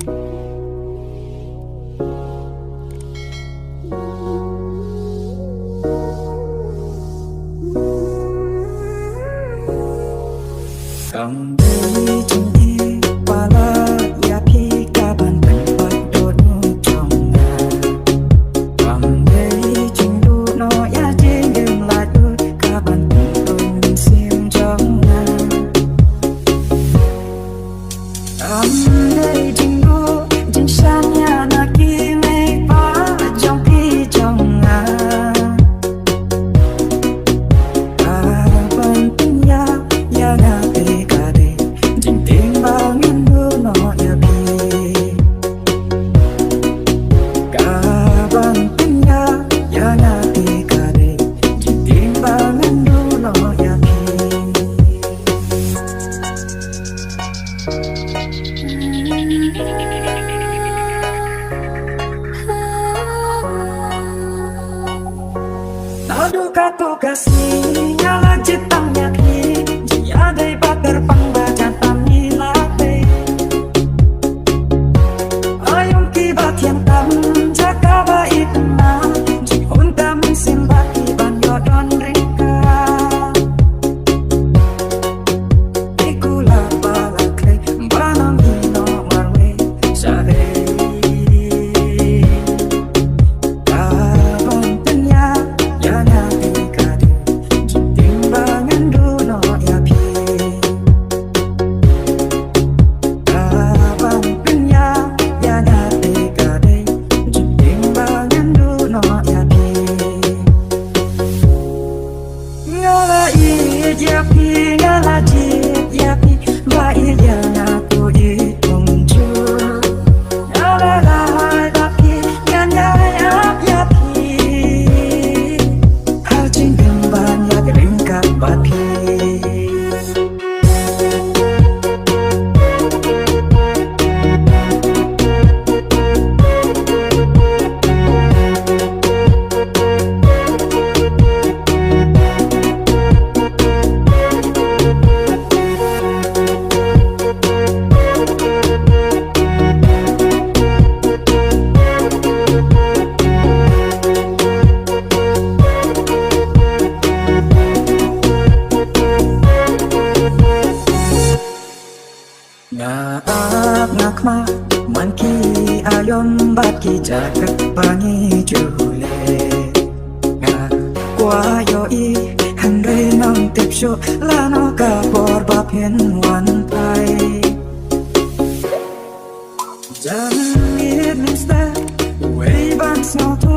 Cầm tay chung đi qua la ya khi cả bàn tay bắt đốt trong ngà cầm tay chung đu nó ya trên đường lại đôi cả bàn tay tôi xiêm trong ngà cầm tay chung đu trên sàn nhà na kia mây phá trong khi trong ngà bàn tay ya na Aduh kasihnya lanjut tangnya kini dia dari bakar pangbaca tani late ayung kibat yang tam jaga baik na jihun tam simbaki banyodon rika ikula balakre banang ino marwe sare Yapi ngalaji yapi baik yang aku ditunggu ngalalah tapi nganyai yapi hal cingkem banyak ringkat bapi Ngaak ngakma manki ayom baki jagat bangi jule ngak kwa yo i hanre nang tipsho lano ka por baphen wan pai jan it means that way back snow